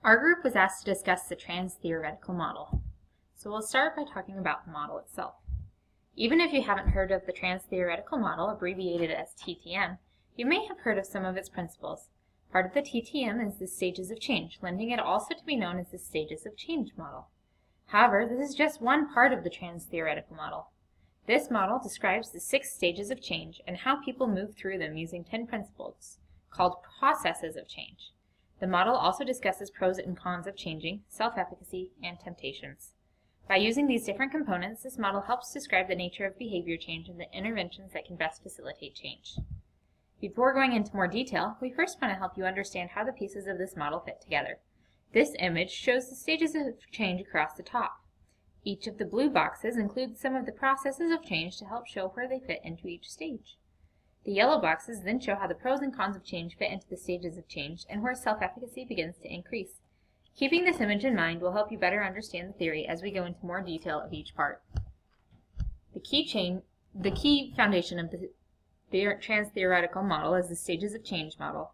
Our group was asked to discuss the Transtheoretical Model. So we'll start by talking about the model itself. Even if you haven't heard of the Transtheoretical Model, abbreviated as TTM, you may have heard of some of its principles. Part of the TTM is the stages of change, lending it also to be known as the stages of change model. However, this is just one part of the Transtheoretical Model. This model describes the 6 stages of change and how people move through them using 10 principles, called processes of change. The model also discusses pros and cons of changing, self-efficacy, and temptations. By using these different components, this model helps describe the nature of behavior change and the interventions that can best facilitate change. Before going into more detail, we first want to help you understand how the pieces of this model fit together. This image shows the stages of change across the top. Each of the blue boxes includes some of the processes of change to help show where they fit into each stage. The yellow boxes then show how the pros and cons of change fit into the stages of change and where self-efficacy begins to increase. Keeping this image in mind will help you better understand the theory as we go into more detail of each part. The key foundation of the Transtheoretical Model is the stages of change model.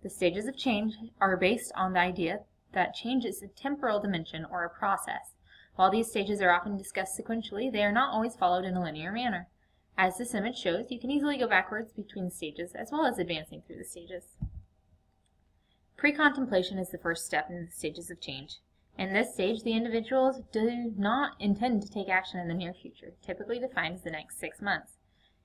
The stages of change are based on the idea that change is a temporal dimension or a process. While these stages are often discussed sequentially, they are not always followed in a linear manner. As this image shows, you can easily go backwards between stages as well as advancing through the stages. Pre-contemplation is the first step in the stages of change. In this stage, the individuals do not intend to take action in the near future, typically defined as the next 6 months.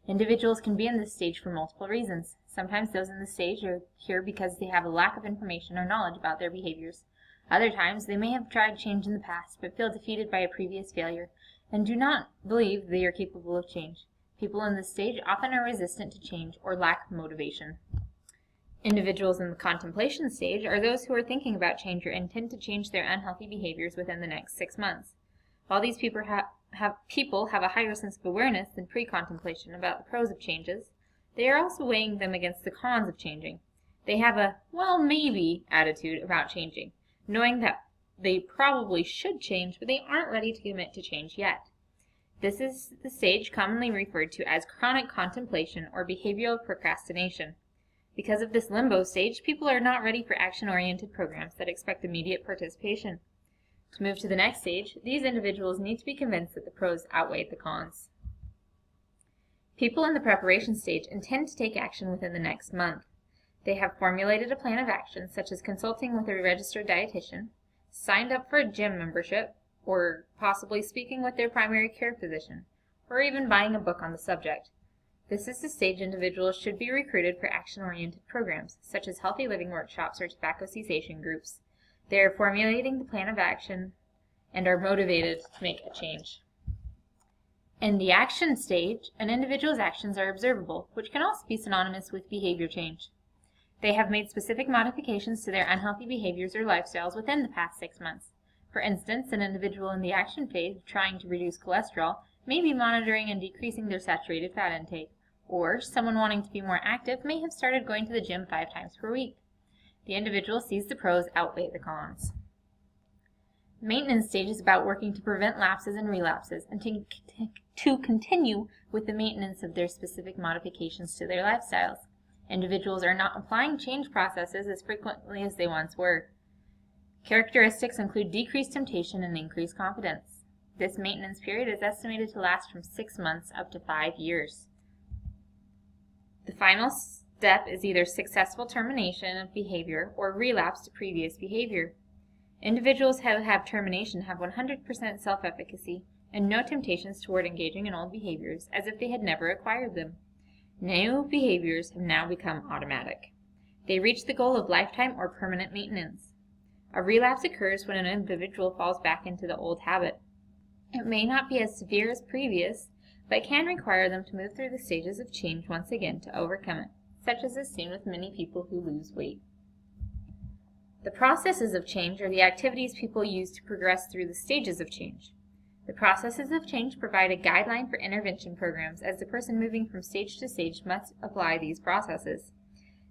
Individuals can be in this stage for multiple reasons. Sometimes those in this stage are here because they have a lack of information or knowledge about their behaviors. Other times, they may have tried change in the past but feel defeated by a previous failure and do not believe they are capable of change. People in this stage often are resistant to change or lack motivation. Individuals in the contemplation stage are those who are thinking about change or intend to change their unhealthy behaviors within the next 6 months. While these people have a higher sense of awareness than pre-contemplation about the pros of changes, they are also weighing them against the cons of changing. They have a, well, maybe attitude about changing, knowing that they probably should change, but they aren't ready to commit to change yet. This is the stage commonly referred to as chronic contemplation or behavioral procrastination. Because of this limbo stage, people are not ready for action-oriented programs that expect immediate participation. To move to the next stage, these individuals need to be convinced that the pros outweigh the cons. People in the preparation stage intend to take action within the next month. They have formulated a plan of action, such as consulting with a registered dietitian, signed up for a gym membership, or possibly speaking with their primary care physician, or even buying a book on the subject. This is the stage individuals should be recruited for action-oriented programs, such as healthy living workshops or tobacco cessation groups. They are formulating the plan of action and are motivated to make a change. In the action stage, an individual's actions are observable, which can also be synonymous with behavior change. They have made specific modifications to their unhealthy behaviors or lifestyles within the past 6 months. For instance, an individual in the action phase trying to reduce cholesterol may be monitoring and decreasing their saturated fat intake, or someone wanting to be more active may have started going to the gym 5 times per week. The individual sees the pros outweigh the cons. The maintenance stage is about working to prevent lapses and relapses and to continue with the maintenance of their specific modifications to their lifestyles. Individuals are not applying change processes as frequently as they once were. Characteristics include decreased temptation and increased confidence. This maintenance period is estimated to last from 6 months up to 5 years. The final step is either successful termination of behavior or relapse to previous behavior. Individuals who have termination have 100% self-efficacy and no temptations toward engaging in old behaviors as if they had never acquired them. New behaviors have now become automatic. They reach the goal of lifetime or permanent maintenance. A relapse occurs when an individual falls back into the old habit. It may not be as severe as previous, but can require them to move through the stages of change once again to overcome it, such as is seen with many people who lose weight. The processes of change are the activities people use to progress through the stages of change. The processes of change provide a guideline for intervention programs, as the person moving from stage to stage must apply these processes.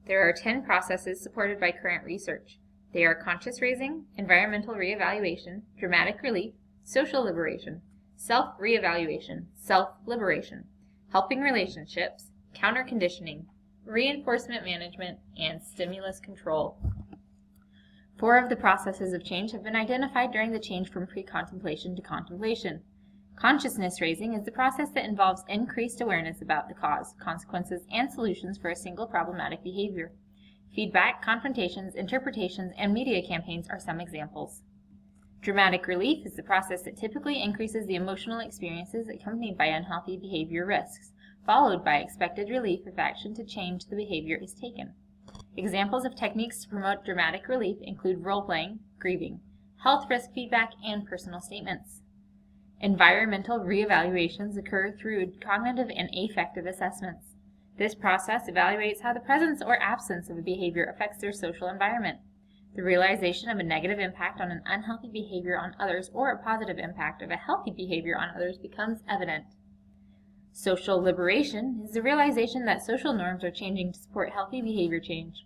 There are 10 processes supported by current research. They are conscious raising, environmental reevaluation, dramatic relief, social liberation, self-reevaluation, self-liberation, helping relationships, counter-conditioning, reinforcement management, and stimulus control. 4 of the processes of change have been identified during the change from pre-contemplation to contemplation. Consciousness raising is the process that involves increased awareness about the cause, consequences, and solutions for a single problematic behavior. Feedback, confrontations, interpretations, and media campaigns are some examples. Dramatic relief is the process that typically increases the emotional experiences accompanied by unhealthy behavior risks, followed by expected relief if action to change the behavior is taken. Examples of techniques to promote dramatic relief include role-playing, grieving, health risk feedback, and personal statements. Environmental reevaluations occur through cognitive and affective assessments. This process evaluates how the presence or absence of a behavior affects their social environment. The realization of a negative impact on an unhealthy behavior on others or a positive impact of a healthy behavior on others becomes evident. Social liberation is the realization that social norms are changing to support healthy behavior change.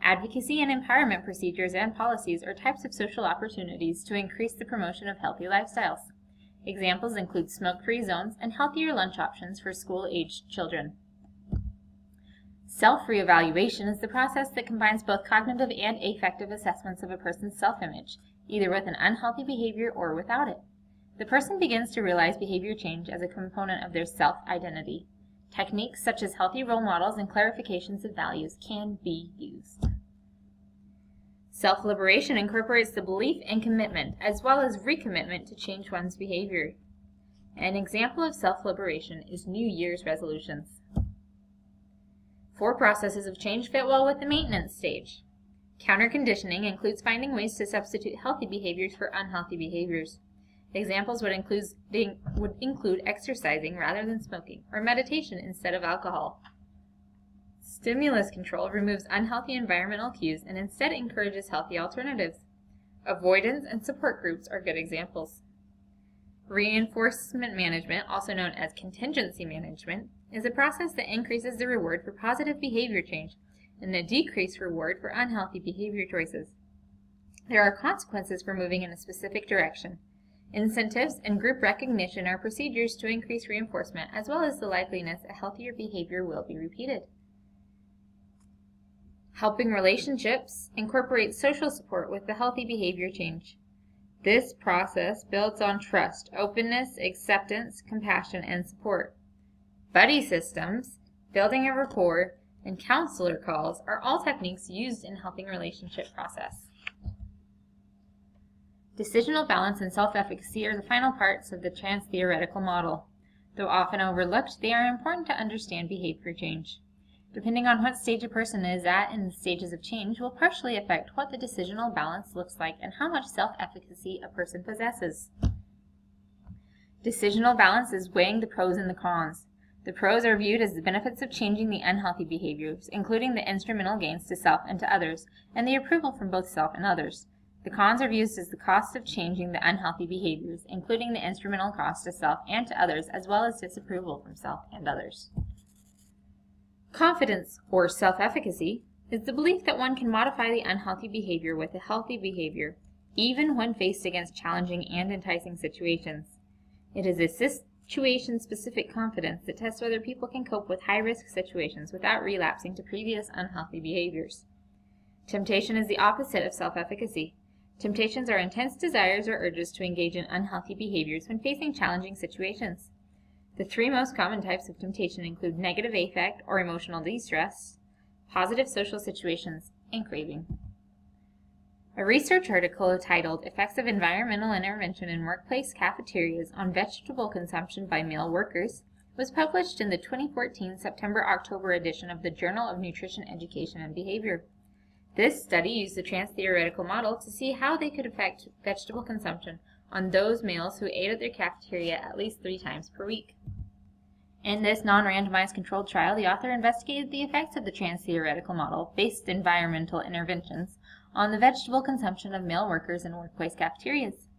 Advocacy and empowerment procedures and policies are types of social opportunities to increase the promotion of healthy lifestyles. Examples include smoke-free zones and healthier lunch options for school-aged children. Self-reevaluation is the process that combines both cognitive and affective assessments of a person's self-image, either with an unhealthy behavior or without it. The person begins to realize behavior change as a component of their self-identity. Techniques such as healthy role models and clarifications of values can be used. Self-liberation incorporates the belief and commitment, as well as recommitment to change one's behavior. An example of self-liberation is New Year's resolutions. 4 processes of change fit well with the maintenance stage. Counter-conditioning includes finding ways to substitute healthy behaviors for unhealthy behaviors. Examples would include exercising rather than smoking, or meditation instead of alcohol. Stimulus control removes unhealthy environmental cues and instead encourages healthy alternatives. Avoidance and support groups are good examples. Reinforcement management, also known as contingency management, is a process that increases the reward for positive behavior change and a decreased reward for unhealthy behavior choices. There are consequences for moving in a specific direction. Incentives and group recognition are procedures to increase reinforcement, as well as the likeliness a healthier behavior will be repeated. Helping relationships incorporates social support with the healthy behavior change. This process builds on trust, openness, acceptance, compassion, and support. Buddy systems, building a rapport, and counselor calls are all techniques used in helping relationship process. Decisional balance and self-efficacy are the final parts of the Transtheoretical Model. Though often overlooked, they are important to understand behavior change. Depending on what stage a person is at in the stages of change will partially affect what the decisional balance looks like and how much self-efficacy a person possesses. Decisional balance is weighing the pros and the cons. The pros are viewed as the benefits of changing the unhealthy behaviors, including the instrumental gains to self and to others, and the approval from both self and others. The cons are viewed as the cost of changing the unhealthy behaviors, including the instrumental cost to self and to others, as well as disapproval from self and others. Confidence, or self-efficacy, is the belief that one can modify the unhealthy behavior with a healthy behavior, even when faced against challenging and enticing situations. It is a situation-specific confidence that tests whether people can cope with high-risk situations without relapsing to previous unhealthy behaviors. Temptation is the opposite of self-efficacy. Temptations are intense desires or urges to engage in unhealthy behaviors when facing challenging situations. The 3 most common types of temptation include negative affect or emotional distress, positive social situations, and craving. A research article titled Effects of Environmental Intervention in Workplace Cafeterias on Vegetable Consumption by Male Workers was published in the 2014 September-October edition of the Journal of Nutrition, Education, and Behavior. This study used the Transtheoretical Model to see how they could affect vegetable consumption on those males who ate at their cafeteria at least 3 times per week. In this non-randomized controlled trial, the author investigated the effects of the Transtheoretical Model-based environmental interventions on the vegetable consumption of male workers in workplace cafeterias.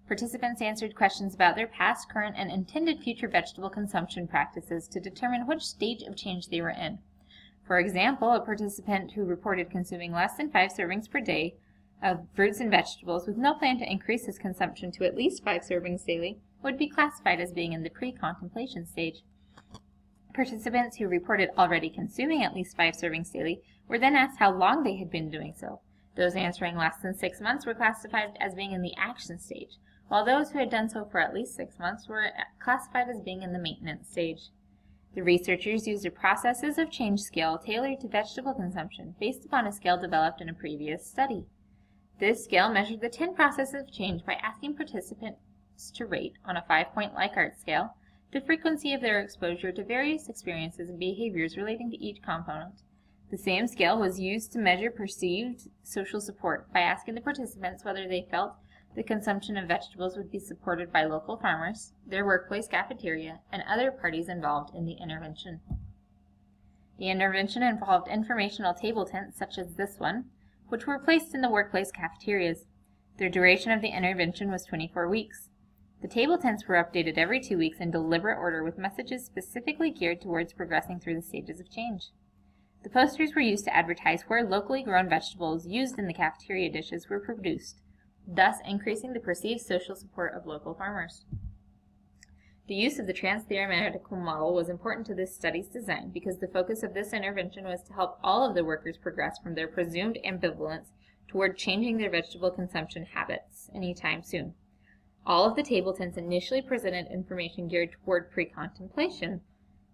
Participants answered questions about their past, current, and intended future vegetable consumption practices to determine which stage of change they were in. For example, a participant who reported consuming less than 5 servings per day of fruits and vegetables with no plan to increase his consumption to at least 5 servings daily would be classified as being in the pre-contemplation stage. Participants who reported already consuming at least 5 servings daily were then asked how long they had been doing so. Those answering less than 6 months were classified as being in the action stage, while those who had done so for at least 6 months were classified as being in the maintenance stage. The researchers used a processes of change scale tailored to vegetable consumption based upon a scale developed in a previous study. This scale measured the 10 processes of change by asking participants to rate, on a 5-point Likert scale, the frequency of their exposure to various experiences and behaviors relating to each component. The same scale was used to measure perceived social support by asking the participants whether they felt the consumption of vegetables would be supported by local farmers, their workplace cafeteria, and other parties involved in the intervention. The intervention involved informational table tents such as this one, which were placed in the workplace cafeterias. The duration of the intervention was 24 weeks. The table tents were updated every 2 weeks in deliberate order with messages specifically geared towards progressing through the stages of change. The posters were used to advertise where locally grown vegetables used in the cafeteria dishes were produced, thus increasing the perceived social support of local farmers. The use of the Transtheoretical Model was important to this study's design because the focus of this intervention was to help all of the workers progress from their presumed ambivalence toward changing their vegetable consumption habits anytime soon. All of the table tents initially presented information geared toward pre-contemplation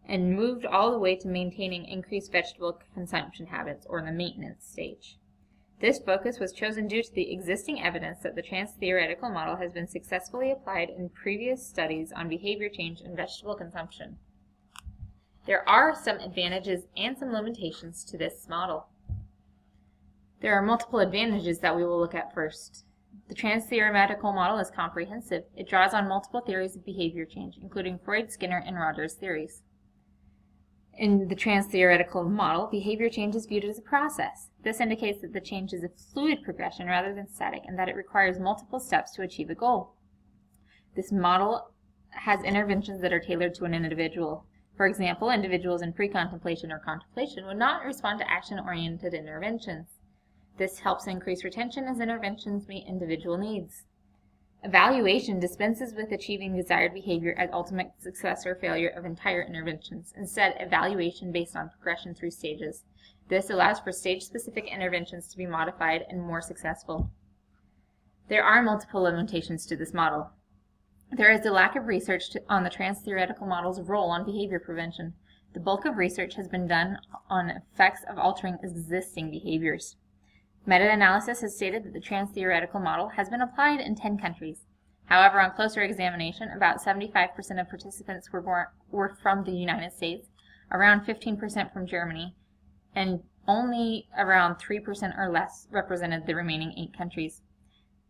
and moved all the way to maintaining increased vegetable consumption habits, or the maintenance stage. This focus was chosen due to the existing evidence that the Transtheoretical Model has been successfully applied in previous studies on behavior change and vegetable consumption. There are some advantages and some limitations to this model. There are multiple advantages that we will look at first. The Transtheoretical Model is comprehensive. It draws on multiple theories of behavior change, including Freud, Skinner, and Rogers' theories. In the Transtheoretical Model, behavior change is viewed as a process. This indicates that the change is a fluid progression rather than static, and that it requires multiple steps to achieve a goal. This model has interventions that are tailored to an individual. For example, individuals in pre-contemplation or contemplation would not respond to action-oriented interventions. This helps increase retention as interventions meet individual needs. Evaluation dispenses with achieving desired behavior as ultimate success or failure of entire interventions. Instead, evaluation based on progression through stages. This allows for stage-specific interventions to be modified and more successful. There are multiple limitations to this model. There is a lack of research on the Transtheoretical Model's role on behavior prevention. The bulk of research has been done on effects of altering existing behaviors. Meta-analysis has stated that the Transtheoretical Model has been applied in 10 countries. However, on closer examination, about 75% of participants were from the United States, around 15% from Germany, and only around 3% or less represented the remaining 8 countries.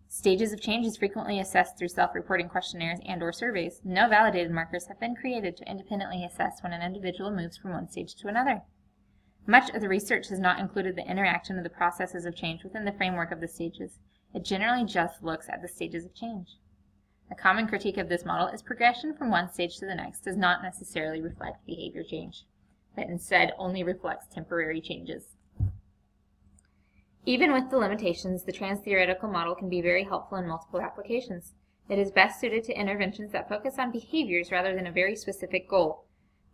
Stages of change is frequently assessed through self-reporting questionnaires and/or surveys. No validated markers have been created to independently assess when an individual moves from one stage to another. Much of the research has not included the interaction of the processes of change within the framework of the stages. It generally just looks at the stages of change. A common critique of this model is progression from one stage to the next does not necessarily reflect behavior change, but instead only reflects temporary changes. Even with the limitations, the Transtheoretical Model can be very helpful in multiple applications. It is best suited to interventions that focus on behaviors rather than a very specific goal.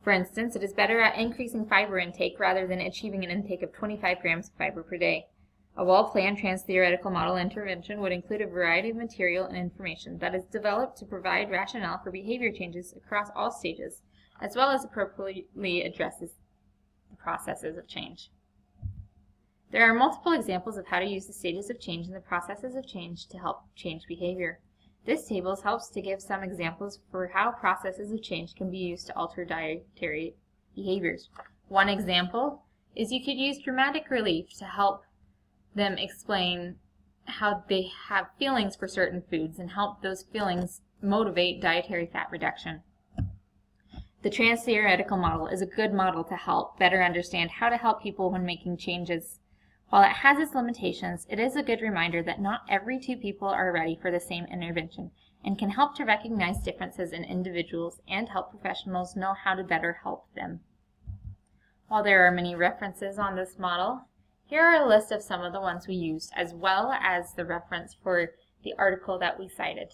For instance, it is better at increasing fiber intake rather than achieving an intake of 25 grams of fiber per day. A well-planned Transtheoretical Model intervention would include a variety of material and information that is developed to provide rationale for behavior changes across all stages, as well as appropriately addresses the processes of change. There are multiple examples of how to use the stages of change and the processes of change to help change behavior. This table helps to give some examples for how processes of change can be used to alter dietary behaviors. One example is you could use dramatic relief to help them explain how they have feelings for certain foods and help those feelings motivate dietary fat reduction. The Transtheoretical Model is a good model to help better understand how to help people when making changes. While it has its limitations, it is a good reminder that not every 2 people are ready for the same intervention and can help to recognize differences in individuals and help professionals know how to better help them. While there are many references on this model, here are a list of some of the ones we used, as well as the reference for the article that we cited.